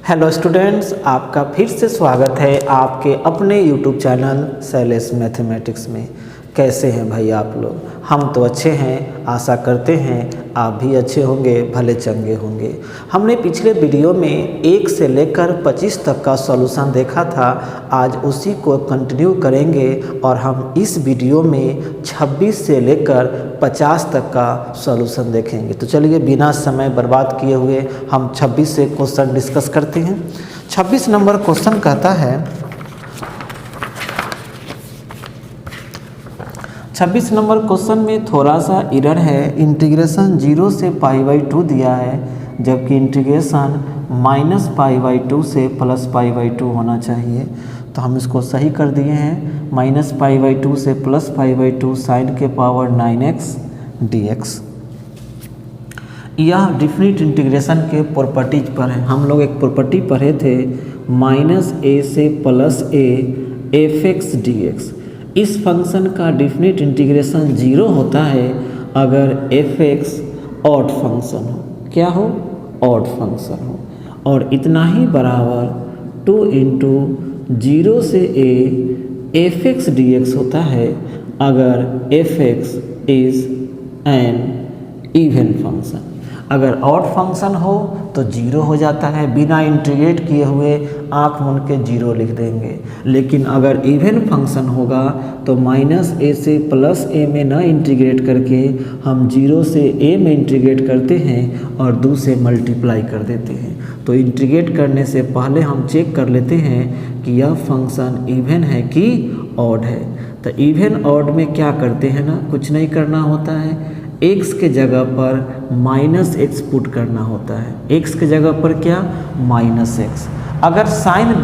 Hello students, आपका फिर से स्वागत है आपके अपने यूट्यूब चैनल शैलेश मैथमेटिक्स में। कैसे हैं भाई आप लोग? हम तो अच्छे हैं, आशा करते हैं आप भी अच्छे होंगे, भले चंगे होंगे। हमने पिछले वीडियो में 1 से लेकर 25 तक का सॉल्यूशन देखा था। आज उसी को कंटिन्यू करेंगे और हम इस वीडियो में 26 से लेकर 50 तक का सॉल्यूशन देखेंगे। तो चलिए बिना समय बर्बाद किए हुए हम 26 से क्वेश्चन डिस्कस करते हैं। 26 नंबर क्वेश्चन कहता है 26 नंबर क्वेश्चन में थोड़ा सा एरर है। इंटीग्रेशन 0 से π/2 दिया है, जबकि इंटीग्रेशन -π/2 से +π/2 होना चाहिए। तो हम इसको सही कर दिए हैं। -π/2 से +π/2 sin के पावर 9x dx। यह डिफिनिट इंटीग्रेशन के प्रॉपर्टीज पर है। हम लोग एक प्रॉपर्टी पढ़े थे -a से +a fx dx। इस फंक्शन का डिफिनिट इंटीग्रेशन 0 होता है अगर fx ऑड फंक्शन हो। क्या हो? ऑड फंक्शन हो। और इतना ही बराबर 2 × 0 से a fx dx होता है अगर fx is an even function. अगर ऑड फंक्शन हो तो 0 हो जाता है, बिना इंटीग्रेट किए हुए आँख मूंद के 0 लिख देंगे। लेकिन अगर इवन फंक्शन होगा तो -a से +a में ना इंटीग्रेट करके हम 0 से a में इंटीग्रेट करते हैं और 2 से मल्टीप्लाई कर देते हैं। तो इंटीग्रेट करने से पहले हम चेक कर लेते हैं कि यह फंक्शन इवन है कि ऑड है। तो इवन ऑड में क्या करते हैं ना, कुछ नहीं करना होता है, x के जगह पर -x पुट करना होता है। x के जगह पर क्या? -x। अगर साइन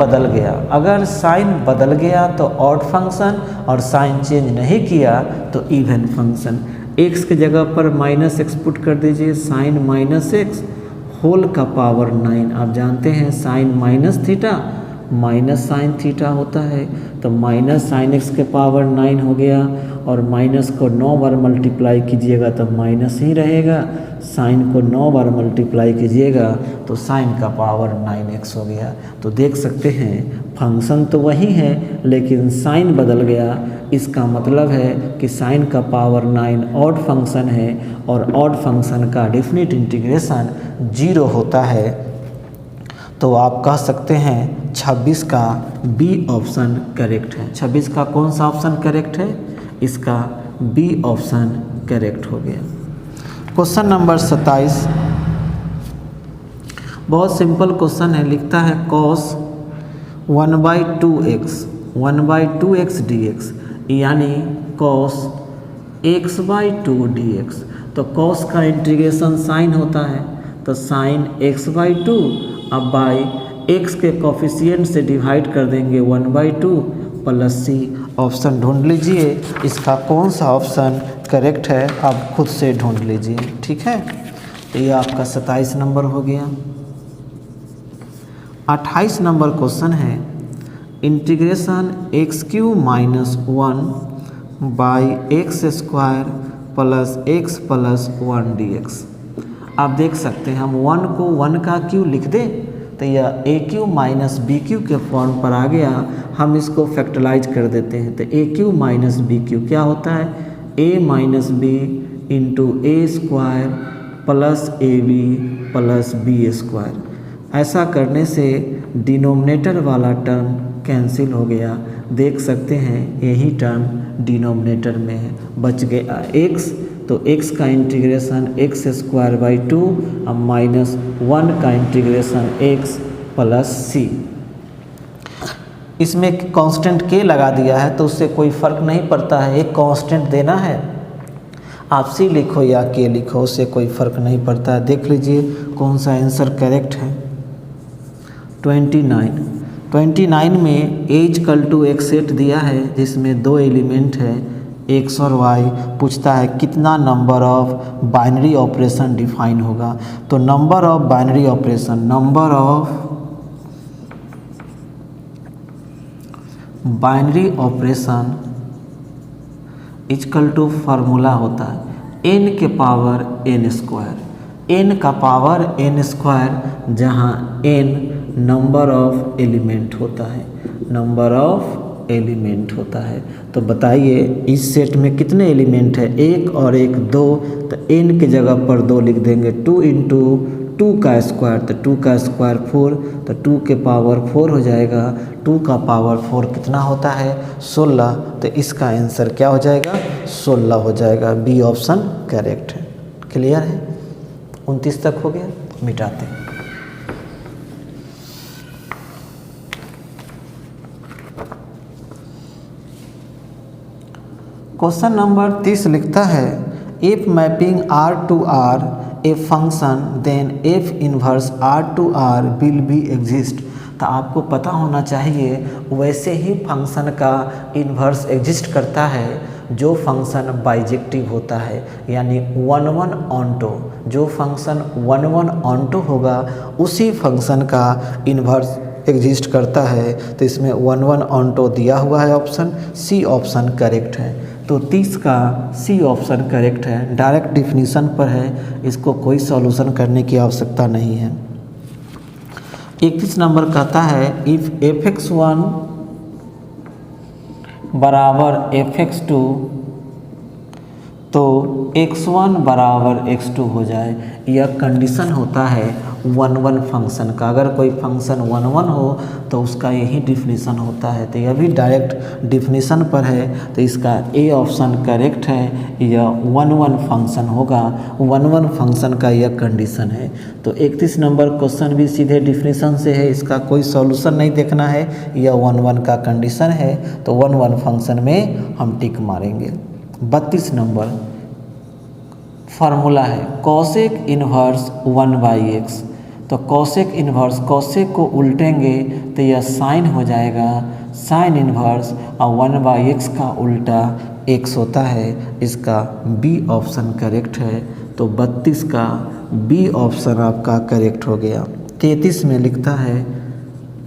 बदल गया तो ऑड फंक्शन, और साइन चेंज नहीं किया तो इवन फंक्शन। x के जगह पर -x पुट कर दीजिए, साइन -x होल का पावर 9। आप जानते हैं sine minus theta minus sine theta होता है, तो माइनस साइन एक्स के पावर 9 हो गया। और माइनस को 9 बार मल्टीप्लाई कीजिएगा तो माइनस ही रहेगा, साइन को 9 बार मल्टीप्लाई कीजिएगा तो साइन का पावर 9x हो गया। तो देख सकते हैं फंक्शन तो वही है लेकिन साइन बदल गया। इसका मतलब है कि साइन का पावर 9 ऑड फंक्शन है और ऑड फंक्शन का डेफिनिट इंटीग्रेशन 0 होता है। तो आप कह सकते हैं 26 का बी ऑप्शन करेक्ट है। 26 का कौन सा ऑप्शन करेक्ट है? इसका बी ऑप्शन करेक्ट हो गया। क्वेश्चन नंबर 27 बहुत सिंपल क्वेश्चन है। लिखता है cos 1/2x dx, यानी cos x/2 dx। तो cos का इंटीग्रेशन साइन होता है, तो साइन x/2 अब बाई x के कोफिशिएंट से डिवाइड कर देंगे 1/2 प्लस c। ऑप्शन ढूंढ लीजिए, इसका कौन सा ऑप्शन करेक्ट है आप खुद से ढूंढ लीजिए। ठीक है, तो ये आपका 27 नंबर हो गया। 28 नंबर क्वेश्चन है integration x³ - 1 by x² plus x plus 1 dx। आप देख सकते हैं हम 1 को 1 का क्यू लिख दें तो यह AQ माइनस BQ के फॉर्म पर आ गया। हम इसको फैक्टराइज कर देते हैं तो AQ माइनस BQ क्या होता है? A minus B into A² plus AB plus B²। ऐसा करने से डिनोमिनेटर वाला टर्म कैंसिल हो गया। देख सकते हैं यही टर्म डिनोमिनेटर में है, बच गया x। तो x का इंटीग्रेशन x²/2 अब -1 का इंटीग्रेशन x प्लस c। इसमें कांस्टेंट k लगा दिया है तो उससे कोई फ़र्क नहीं पड़ता है, एक कांस्टेंट देना है। आप c लिखो या k लिखो, उससे कोई फ़र्क नहीं पड़ता है। देख लीजिए कौन सा आंसर करेक्ट है। 29 में a एक सेट दिया है जिसमें 2 एलिमेंट है x और y। पूछता है कितना number of binary operation define होगा। तो number of binary operation, number of binary operation equal to formula होता है n के पावर n²। n का पावर n², जहाँ n नंबर ऑफ एलिमेंट होता है, नंबर ऑफ एलिमेंट होता है। तो बताइए इस सेट में कितने एलिमेंट है, एक और एक दो, तो n की जगह पर 2 लिख देंगे। 2 इंटू 2 का स्क्वायर, तो 2 का स्क्वायर 4, तो 2 के पावर 4 हो जाएगा। 2 का पावर 4 कितना होता है, 16। तो इसका आंसर क्या हो जाएगा, 16 हो जाएगा। बी ऑप्शन करेक्ट है। क्लियर है, 29 तक हो गया, मिटाते हैं। क्वेश्चन नंबर 30 लिखता है if mapping R to R a function then F inverse R to R will be exist. तो आपको पता होना चाहिए वैसे ही फंक्शन का इन्वर्स एग्जिस्ट करता है जो फंक्शन बाइजेक्टिव होता है, यानी 1 ऑन्टो। जो फंक्शन 1 ऑन्टो होगा उसी फंक्शन का इन्वर्स एग्जिस्ट करता है। तो इसमें 1 ऑन्टो दिया हुआ है, ऑप्शन सी ऑप्शन करेक्ट है। तो 30 का सी ऑप्शन करेक्ट है, डायरेक्ट डिफिनीशन पर है, इसको कोई सॉल्यूशन करने की आवश्यकता नहीं है। 31 नंबर कहता है इफ़ fx1 बराबर fx2 तो x1 बराबर x2 हो जाए, यह कंडीशन होता है 1 फंक्शन का। अगर कोई फंक्शन 1 हो तो उसका यही डिफिनीशन होता है। तो यह भी डायरेक्ट डिफिनीशन पर है, तो इसका ए ऑप्शन करेक्ट है। यह 1 फंक्शन होगा, 1 फंक्शन का यह कंडीशन है। तो 31 नंबर क्वेश्चन भी सीधे डिफिनीशन से है, इसका कोई सॉल्यूशन नहीं देखना है, यह 1 का कंडीशन है। तो 1 फंक्शन में हम टिक मारेंगे। 32 नंबर फार्मूला है कॉसेक इन्वर्स 1/x। तो कॉसेक इन्वर्स, कॉसेक को उल्टेंगे तो यह साइन हो जाएगा, साइन इन्वर्स, और 1/x का उल्टा x होता है। इसका बी ऑप्शन करेक्ट है। तो 32 का बी ऑप्शन आपका करेक्ट हो गया। 33 में लिखता है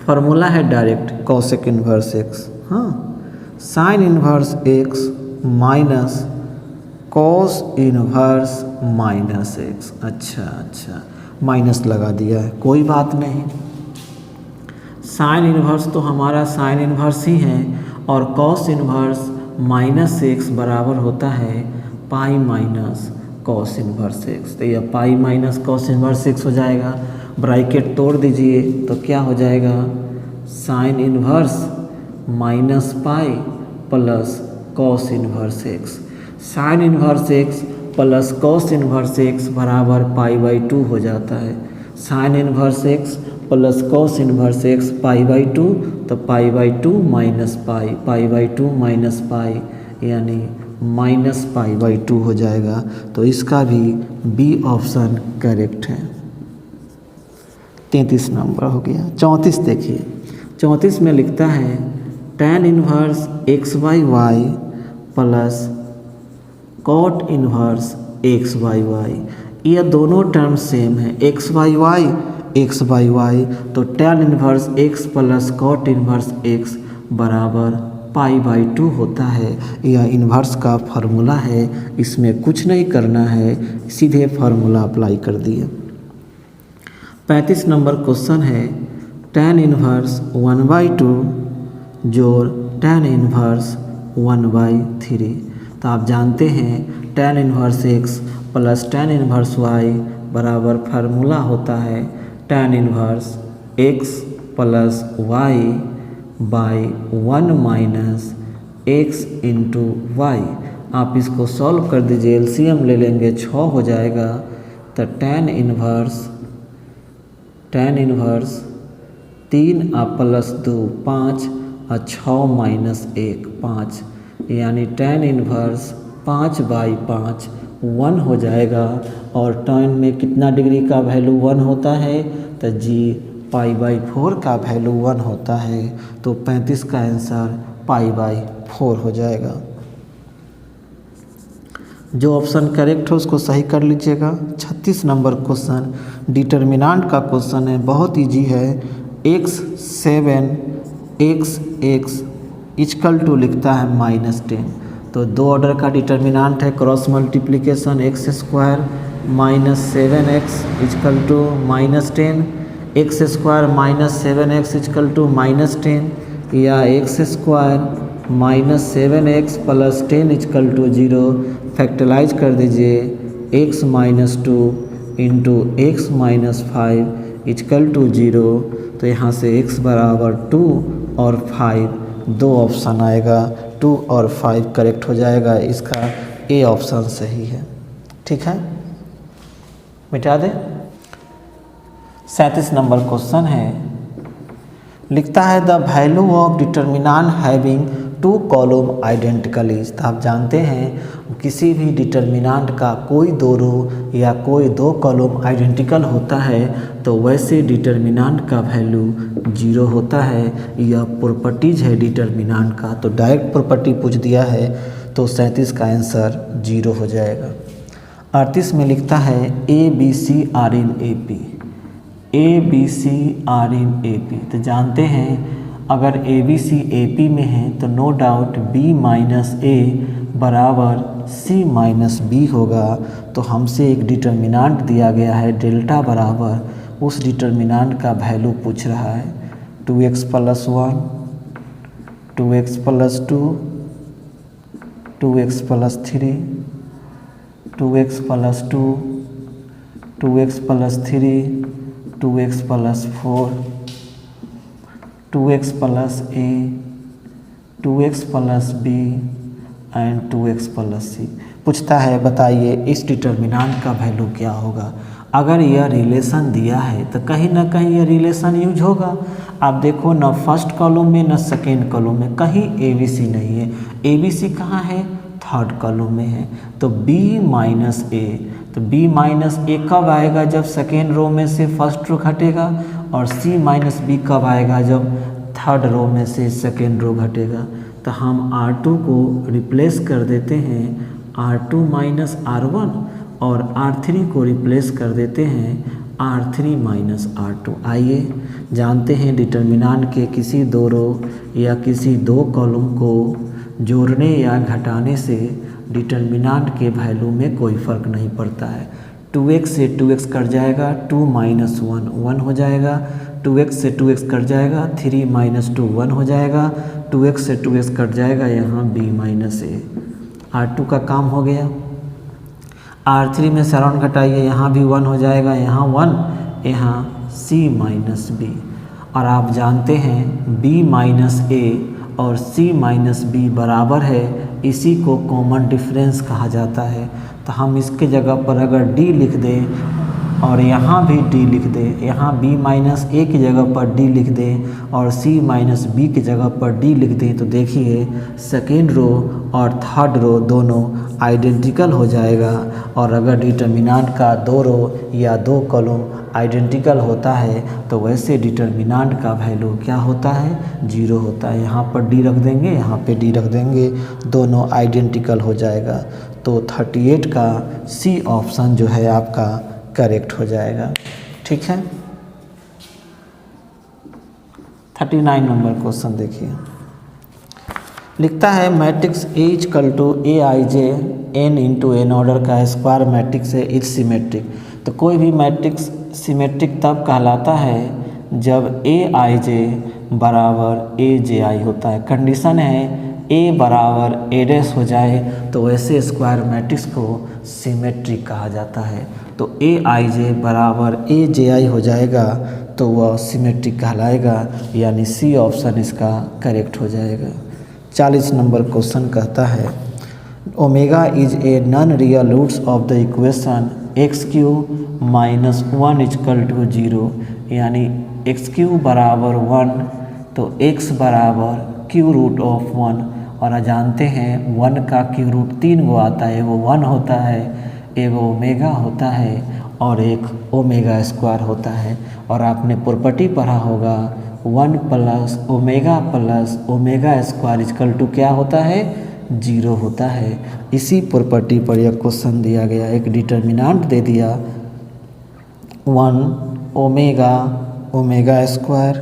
फार्मूला है डायरेक्ट कॉसेक इन्वर्स x, हाँ, sign inverse x minus cos inverse minus x। अच्छा, माइनस लगा दिया है, कोई बात नहीं। साइन इन्वर्स तो हमारा साइन इन्वर्स ही है, और कॉस इन्वर्स माइनस x बराबर होता है pi minus cos inverse x। तो यह pi minus cos inverse x हो जाएगा। ब्रैकेट तोड़ दीजिए तो क्या हो जाएगा, sign inverse minus pi plus cos inverse x। Sign inverse x plus cos inverse x बराबर पाई/2 हो जाता है। Sign inverse x plus cos inverse x पाई/2, तो पाई/2 माइनस पाई, पाई/2 माइनस पाई, यानी माइनस पाई/2 हो जाएगा। तो इसका भी बी ऑप्शन करेक्ट है। 33 नंबर हो गया। 34 देखिए, 34 में लिखता है tan inverse x/y plus cot inverse x/y। यह दोनों टर्म सेम है, x/y, तो tan inverse x plus cot inverse x बराबर पाई/2 होता है। यह इन्वर्स का फार्मूला है, इसमें कुछ नहीं करना है, सीधे फार्मूला अप्लाई कर दिए। 35 नंबर क्वेश्चन है tan इन्वर्स 1/2 जोड़ tan इन्वर्स 1/3। तो आप जानते हैं tan inverse x plus tan inverse y बराबर फार्मूला होता है tan inverse x plus y by 1 minus x into y. आप इसको सॉल्व कर दीजिए, एलसीएम ले लेंगे, 6 हो जाएगा। तो tan इन्वर्स 3 प्लस 2 5 और 6 माइनस 1 5, यानी tan इन्वर्स 5/5 1 हो जाएगा। और tan में कितना डिग्री का वैल्यू 1 होता है, तो जी पाई/4 का वैल्यू 1 होता है। तो 35 का आंसर पाई/4 हो जाएगा। जो ऑप्शन करेक्ट हो उसको सही कर लीजिएगा। 36 नंबर क्वेश्चन डिटर्मिनेंट का क्वेश्चन है, बहुत इजी है। x7 x इक्वल टू लिखता है -10। तो 2 ऑर्डर का डिटर्मिनेंट है, cross multiplication x² -7x equal to -10। X square minus 7x equal to -10 या x square minus 7x plus 10 equal to 0। Factorise कर दीजिए x minus 2 into x minus 5 equal to 0। तो यहाँ से x बराबर 2 और 5 दो ऑप्शन आएगा, 2 और 5 करेक्ट हो जाएगा। इसका ए ऑप्शन सही है। ठीक है, मिटा दें। 37 नंबर क्वेश्चन है, लिखता है the value of determinant having 2 column identically. तो आप जानते हैं किसी भी डिटर्मिनेंट का कोई 2 रो या कोई 2 कॉलम आइडेंटिकल होता है तो वैसे डिटर्मिनेंट का वैल्यू 0 होता है। यह प्रॉपर्टीज है डिटर्मिनेंट का, तो डायरेक्ट प्रॉपर्टी पूछ दिया है तो 37 का आंसर 0 हो जाएगा। 38 में लिखता है a b c are in A P, a b c are in A P. तो जानते हैं अगर ए बी सी ए पी में है तो नो डाउट बी माइनस ए बराबर सी माइनस बी होगा। तो हमसे एक डिटर्मिनेंट दिया गया है डेल्टा बराबर, उस डिटर्मिनेंट का वैल्यू पूछ रहा है 2x plus 1, 2x plus 2, 2x plus 3, 2x plus 2, 2x plus 3, 2x plus 4, 2x plus a, 2x plus b and 2x plus c। पूछता है बताइए इस डिटर्मिनेंट का वैल्यू क्या होगा। अगर यह रिलेशन दिया है तो कहीं ना कहीं यह रिलेशन यूज होगा। आप देखो न फर्स्ट कॉलम में न सेकेंड कॉलम में कहीं ए बी सी नहीं है। ए बी सी कहाँ है? थर्ड कॉलम में है। तो b माइनस ए, तो b माइनस ए कब आएगा? जब सेकेंड रो में से फर्स्ट रो घटेगा। और c माइनस बी कब आएगा? जब थर्ड रो में से सेकेंड रो घटेगा। तो हम R2 को रिप्लेस कर देते हैं R2 माइनस R1 और R3 को रिप्लेस कर देते हैं R3 माइनस R2। आइए जानते हैं डिटर्मिनेंट के किसी 2 रो या किसी 2 कॉलम को जोड़ने या घटाने से डिटर्मिनेंट के वैल्यू में कोई फ़र्क नहीं पड़ता है। 2x से 2x कट जाएगा, 2 माइनस 1 1 हो जाएगा। 2x से 2x कट जाएगा, 3 माइनस 2 1 हो जाएगा। 2x से 2x कट जाएगा, यहाँ b माइनस ए। R2 का काम हो गया। R3 में से राउंड घटाइए, यहाँ भी 1 हो जाएगा, यहाँ 1, यहाँ c माइनस b। और आप जानते हैं b माइनस ए और c माइनस बी बराबर है, इसी को कॉमन डिफरेंस कहा जाता है। तो हम इसके जगह पर अगर d लिख दें और यहाँ भी d लिख दें, यहाँ b माइनस ए की जगह पर d लिख दें और c माइनस बी की जगह पर d लिख दें, तो देखिए सेकेंड रो और थर्ड रो दोनों आइडेंटिकल हो जाएगा। और अगर डिटर्मिनेंट का 2 रो या 2 कॉलम आइडेंटिकल होता है तो वैसे डिटर्मिनेंट का वैल्यू क्या होता है? 0 होता है। यहाँ पर d रख देंगे, यहाँ पे d रख देंगे, दोनों आइडेंटिकल हो जाएगा। तो 38 का सी ऑप्शन जो है आपका करेक्ट हो जाएगा। ठीक है। 39 नंबर क्वेश्चन देखिए, लिखता है matrix A equal to a i j n into n order का स्क्वायर मैट्रिक्स है, इज सिमेट्रिक। तो कोई भी मैट्रिक्स सिमेट्रिक तब कहलाता है जब ए आई जे बराबर ए जे आई होता है। कंडीशन है ए बराबर ए डैश हो जाए तो वैसे स्क्वायर मैट्रिक्स को सिमेट्रिक कहा जाता है। तो ए आई जे बराबर ए जे आई हो जाएगा तो वह सिमेट्रिक कहलाएगा, यानी सी ऑप्शन इसका करेक्ट हो जाएगा। 40 नंबर क्वेश्चन कहता है omega is a non real roots of the equation x cube minus 1 equal to 0, यानी एक्स क्यू बराबर 1 तो x बराबर क्यू रूट ऑफ 1। और जानते हैं 1 का क्यू रूट 3 गो आता है, वो 1 होता है, एक ओमेगा होता है और एक ओमेगा स्क्वायर होता है। और आपने प्रॉपर्टी पढ़ा होगा 1 plus omega square equal to क्या होता है? 0 होता है। इसी प्रॉपर्टी पर यह क्वेश्चन दिया गया, एक डिटर्मिनेंट दे दिया 1 omega square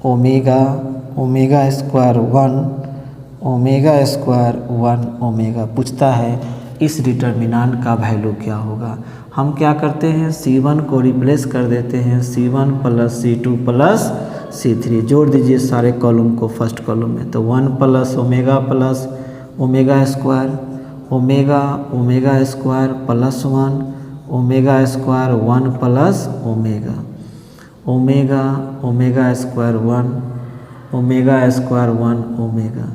omega square 1 omega square 1 omega. पूछता है इस डिटर्मिनेंट का वैल्यू क्या होगा। हम क्या करते हैं C1 को रिप्लेस कर देते हैं C1 plus C2 plus C3, जोड़ दीजिए सारे कॉलम को फर्स्ट कॉलम में, तो 1 plus omega square omega square plus 1 omega square 1 plus omega square 1 omega square 1 omega.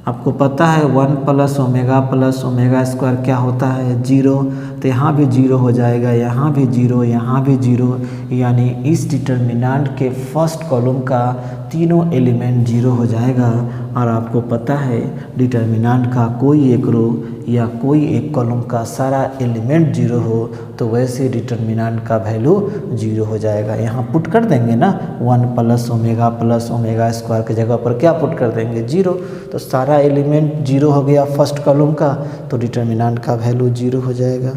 आपको पता है 1 प्लस ओमेगा स्क्वायर क्या होता है 0, तो यहाँ भी 0 हो जाएगा, यहाँ भी 0, यहाँ भी 0, यानी इस डिटर्मिनेंट के फर्स्ट कॉलम का तीनों एलिमेंट 0 हो जाएगा। और आपको पता है डिटर्मिनेंट का कोई एक रो या कोई एक कॉलम का सारा एलिमेंट 0 हो तो वैसे डिटर्मिनेंट का वैल्यू 0 हो जाएगा। यहाँ पुट कर देंगे ना 1 प्लस ओमेगा स्क्वायर की जगह पर क्या पुट कर देंगे 0, तो सारा एलिमेंट 0 हो गया फर्स्ट कॉलम का, तो डिटर्मिनेंट का वैल्यू 0 हो जाएगा।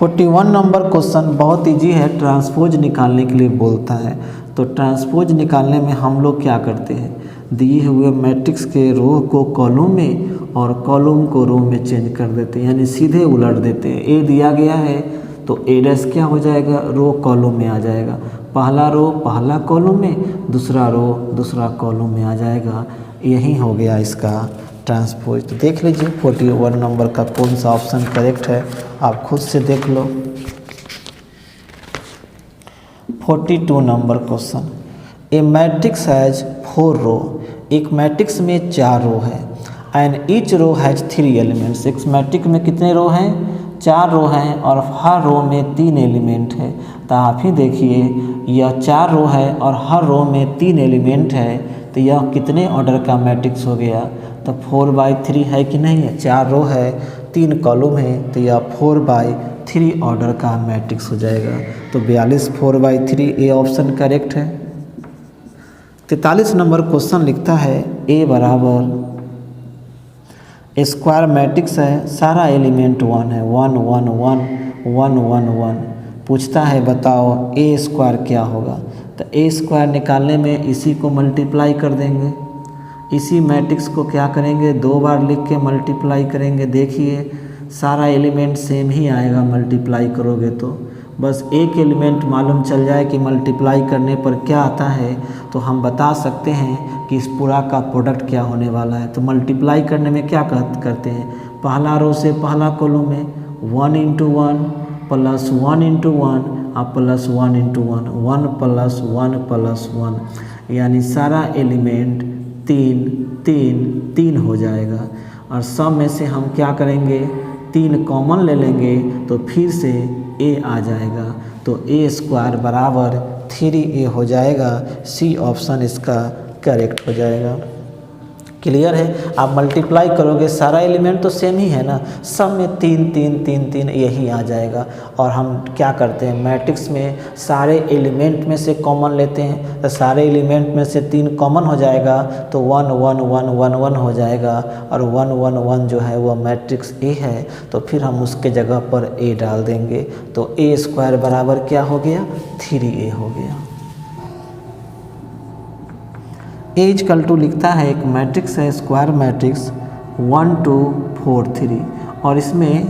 41 नंबर क्वेश्चन बहुत इजी है, ट्रांसपोज निकालने के लिए बोलता है। तो ट्रांसपोज निकालने में हम लोग क्या करते हैं, दिए हुए मैट्रिक्स के रो को कॉलम में और कॉलम को रो में चेंज कर देते हैं, यानी सीधे उलट देते हैं। ए दिया गया है तो ए डैश क्या हो जाएगा, रो कॉलम में आ जाएगा, पहला रो पहला कॉलम में, दूसरा रो दूसरा कॉलम में आ जाएगा। यही हो गया इसका ट्रांसपोज। तो देख लीजिए 41 नंबर का कौन सा ऑप्शन करेक्ट है, आप खुद से देख लो। 42 number question, a matrix has 4 row, एक मैट्रिक्स में 4 रो है, and each row has 3 elements. एक मैट्रिक्स में कितने रो हैं, 4 रो हैं, और हर रो में 3 एलिमेंट है। तो आप ही देखिए यह 4 रो है और हर रो में 3 एलिमेंट है, तो यह कितने ऑर्डर का मैट्रिक्स हो गया, तो 4/3 है कि नहीं है, 4 रो है 3 कॉलम है, तो यह 4/3 ऑर्डर का मैट्रिक्स हो जाएगा। तो 42 4/3 ए ऑप्शन करेक्ट है। 43 नंबर क्वेश्चन लिखता है ए बराबर स्क्वायर मैट्रिक्स है, सारा एलिमेंट 1 है, 1 1 1 1 1 1, पूछता है बताओ ए स्क्वायर क्या होगा। तो ए स्क्वायर निकालने में इसी को मल्टीप्लाई कर देंगे, इसी मैट्रिक्स को क्या करेंगे 2 बार लिख के मल्टीप्लाई करेंगे। देखिए सारा एलिमेंट सेम ही आएगा मल्टीप्लाई करोगे तो, बस एक एलिमेंट मालूम चल जाए कि मल्टीप्लाई करने पर क्या आता है, तो हम बता सकते हैं कि इस पूरा का प्रोडक्ट क्या होने वाला है। तो मल्टीप्लाई करने में क्या करते हैं, पहला रो से पहला कॉलम में 1 × 1 प्लस 1 × 1 और प्लस 1 × 1, 1 प्लस 1 प्लस 1, यानी सारा एलिमेंट 3 3 3 हो जाएगा। और सब में से हम क्या करेंगे 3 कॉमन ले लेंगे तो फिर से ए आ जाएगा, तो ए स्क्वायर बराबर 3a हो जाएगा। सी ऑप्शन इसका करेक्ट हो जाएगा। क्लियर है, आप मल्टीप्लाई करोगे सारा एलिमेंट तो सेम ही है ना, सब में 3 3 3 3 यही आ जाएगा। और हम क्या करते हैं मैट्रिक्स में सारे एलिमेंट में से कॉमन लेते हैं, तो सारे एलिमेंट में से 3 कॉमन हो जाएगा तो 1 1 1 1 1 हो जाएगा, और 1 1 1 जो है वह मैट्रिक्स ए है, तो फिर हम उसके जगह पर ए डाल देंगे, तो ए स्क्वायर बराबर क्या हो गया 3a हो गया। ए इक्वल टू लिखता है एक मैट्रिक्स है स्क्वायर मैट्रिक्स 1 2 4 3, और इसमें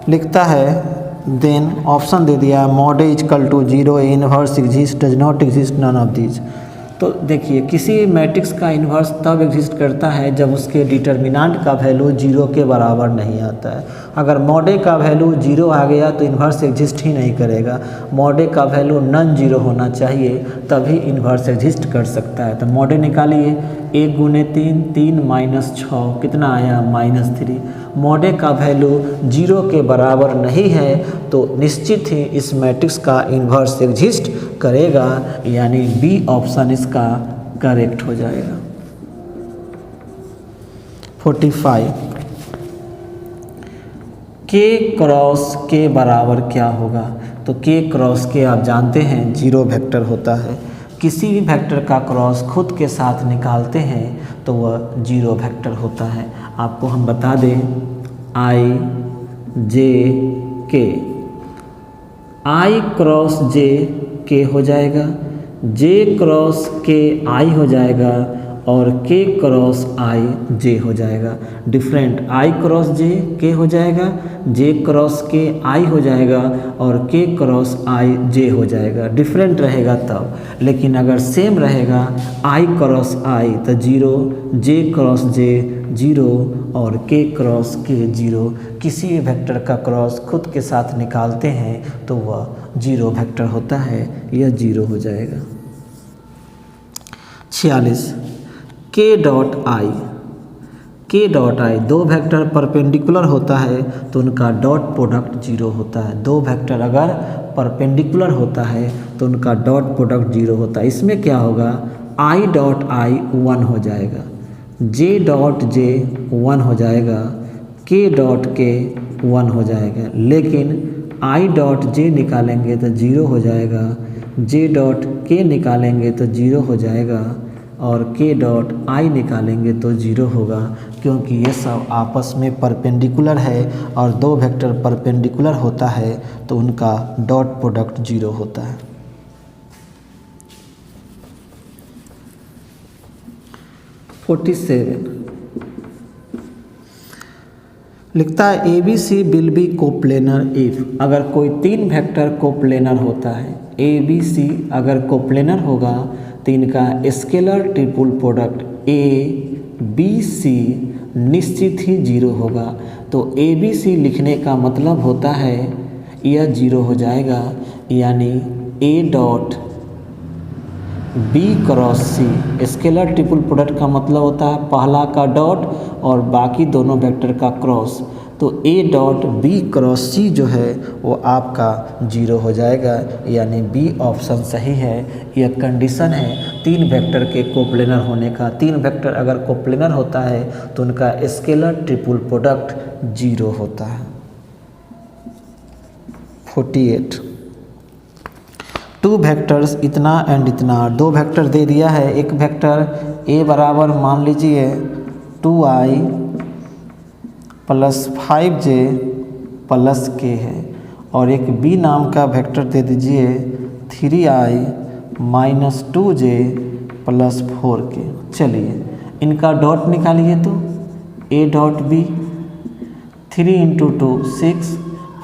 लिखता है देन ऑप्शन दे दिया mod A equal to 0, inverse exist, does not exist, none of these. तो देखिए किसी मैट्रिक्स का इन्वर्स तब एग्जिस्ट करता है जब उसके डिटर्मिनेंट का वैल्यू 0 के बराबर नहीं आता है। अगर मॉड ए का वैल्यू 0 आ गया तो इन्वर्स एग्जिस्ट ही नहीं करेगा, मॉड ए का वैल्यू नॉन 0 होना चाहिए तभी इन्वर्स एग्जिस्ट कर सकता है। तो मॉड ए निकालिए, 1 × 3 3 - 6 कितना आया -3। मॉड ए का वैल्यू 0 के बराबर नहीं है तो निश्चित ही इस मैट्रिक्स का इन्वर्स एग्जिस्ट करेगा, यानी बी ऑप्शन इसका करेक्ट हो जाएगा। 45 के क्रॉस के बराबर क्या होगा, तो के क्रॉस के आप जानते हैं 0 वेक्टर होता है, किसी भी वेक्टर का क्रॉस खुद के साथ निकालते हैं तो वह 0 वेक्टर होता है। आपको हम बता दें i j k, i cross j k हो जाएगा, j क्रॉस k i हो जाएगा, और के क्रॉस आई जे हो जाएगा। डिफरेंट आई क्रॉस जे के हो जाएगा, जे क्रॉस के आई हो जाएगा और के क्रॉस आई जे हो जाएगा। डिफरेंट रहेगा तब, लेकिन अगर सेम रहेगा आई क्रॉस आई तो जीरो, जे क्रॉस जे जीरो और के क्रॉस के जीरो। किसी भी वेक्टर का क्रॉस खुद के साथ निकालते हैं तो वह जीरो वेक्टर होता है, यह जीरो हो जाएगा। 46 के डॉट आई, के डॉट आई दो वेक्टर परपेंडिकुलर होता है तो उनका डॉट प्रोडक्ट जीरो होता है। दो वेक्टर अगर परपेंडिकुलर होता है तो उनका डॉट प्रोडक्ट जीरो होता है। इसमें क्या होगा, आई डॉट आई 1 हो जाएगा, जे डॉट जे 1 हो जाएगा, के डॉट के 1 हो जाएगा। लेकिन आई डॉट जे निकालेंगे तो जीरो हो जाएगा, जे डॉट के निकालेंगे तो जीरो हो जाएगा और के डॉट आई निकालेंगे तो जीरो होगा, क्योंकि ये सब आपस में परपेंडिकुलर है और दो वेक्टर परपेंडिकुलर होता है तो उनका डॉट प्रोडक्ट जीरो होता है। 47 लिखता है a b c will be coplanar if, अगर कोई तीन वेक्टर कोप्लेनर होता है, ए बी सी अगर कोप्लेनर होगा तो इनका scalar triple product a b c निश्चित ही जीरो होगा। तो ए बी सी लिखने का मतलब होता है यह जीरो हो जाएगा, यानी a dot b cross c. Scalar triple product का मतलब होता है पहला का डॉट और बाकी दोनों वेक्टर का क्रॉस। तो ए डॉट बी क्रॉस सी जो है वो आपका जीरो हो जाएगा, यानी बी ऑप्शन सही है। यह कंडीशन है तीन वेक्टर के कोप्लेनर होने का। तीन वेक्टर अगर कोप्लेनर होता है तो उनका स्केलर ट्रिपल प्रोडक्ट जीरो होता है। 48 टू वेक्टर्स इतना एंड इतना, दो वेक्टर दे दिया है। एक वेक्टर ए बराबर मान लीजिए 2i plus 5j plus k है और एक b नाम का वेक्टर दे दीजिए 3i minus 2j plus 4k। चलिए इनका डॉट निकालिए तो a dot b 3 into 2 6,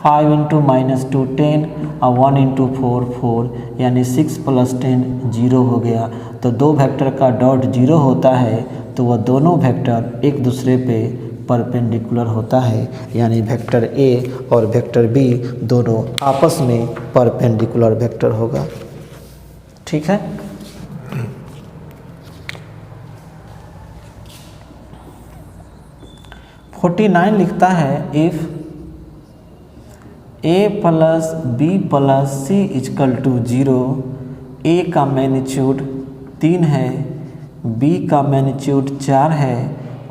5 into minus 2 10 और 1 इंटू 4 4, यानी 6 प्लस 10 जीरो हो गया। तो दो वेक्टर का डॉट जीरो होता है तो वह दोनों वेक्टर एक दूसरे पे परपेंडिकुलर होता है, यानी वेक्टर ए और वेक्टर बी दोनों आपस में परपेंडिकुलर वेक्टर होगा। ठीक है। – 49 लिखता है if a plus b plus c equal to 0, a का मैग्नीट्यूड 3 है, b का मैग्नीट्यूड 4 है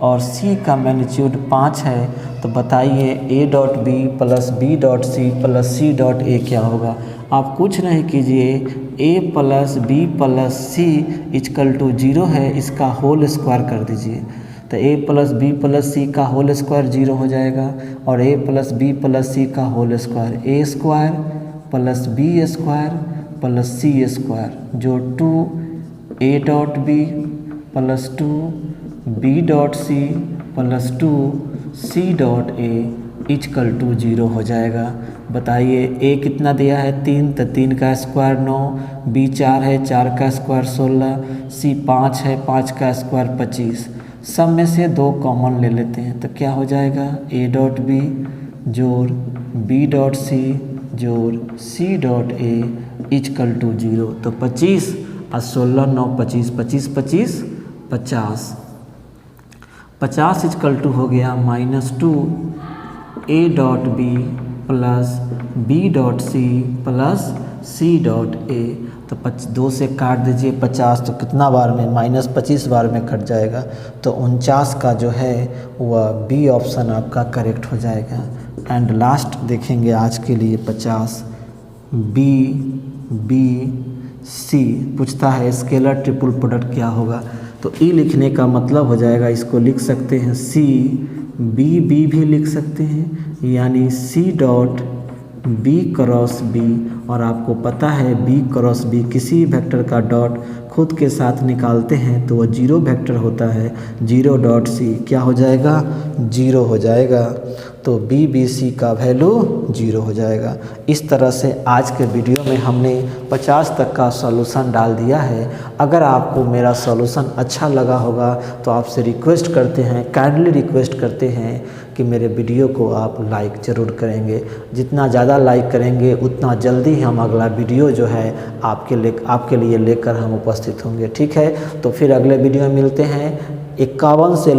और c का मैग्नीट्यूड 5 है, तो बताइए a dot b plus b dot c plus c dot a क्या होगा। आप कुछ नहीं कीजिए, a plus b plus c equal to 0 है, इसका होल स्क्वायर कर दीजिए तो a plus b plus c का होल स्क्वायर जीरो हो जाएगा और a plus b plus c का whole square a square plus b square plus c square जो 2 a dot b plus 2 B dot c plus 2 c dot a equal to 0 हो जाएगा। बताइए a कितना दिया है 3, तो 3 का स्क्वायर 9, b 4 है 4 का स्क्वायर 16, c 5 है 5 का स्क्वायर 25। सब में से 2 कॉमन ले लेते हैं तो क्या हो जाएगा a डॉट बी जोड़ b डॉट सी जोड़ c dot a equal to 0। तो 25 और 16 9 25 25 25 50 50 इजकल टू हो गया -2 a dot b plus b dot c plus c dot a. तो 2 से काट दीजिए 50 तो कितना बार में -25 बार में कट जाएगा, तो 49 का जो है वह बी ऑप्शन आपका करेक्ट हो जाएगा। एंड लास्ट देखेंगे आज के लिए 50 बी बी सी पूछता है स्केलर ट्रिपल प्रोडक्ट क्या होगा। तो ई लिखने का मतलब हो जाएगा, इसको लिख सकते हैं सी बी बी भी लिख सकते हैं, यानी c dot b cross b, और आपको पता है बी क्रॉस बी किसी वेक्टर का डॉट खुद के साथ निकालते हैं तो वह जीरो वेक्टर होता है। जीरो डॉट सी क्या हो जाएगा, जीरो हो जाएगा। तो बी बी सी का वैल्यू जीरो हो जाएगा। इस तरह से आज के वीडियो में हमने 50 तक का सॉल्यूशन डाल दिया है। अगर आपको मेरा सॉल्यूशन अच्छा लगा होगा तो आपसे रिक्वेस्ट करते हैं, काइंडली रिक्वेस्ट करते हैं कि मेरे वीडियो को आप लाइक ज़रूर करेंगे। जितना ज़्यादा लाइक करेंगे उतना जल्दी हम अगला वीडियो जो है आपके लिए लेकर हम उपस्थित होंगे। ठीक है, तो फिर अगले वीडियो में मिलते हैं। 51 से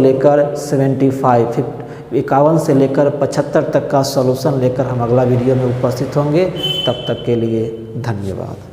लेकर 75 तक का सॉल्यूशन लेकर हम अगला वीडियो में उपस्थित होंगे। तब तक के लिए धन्यवाद।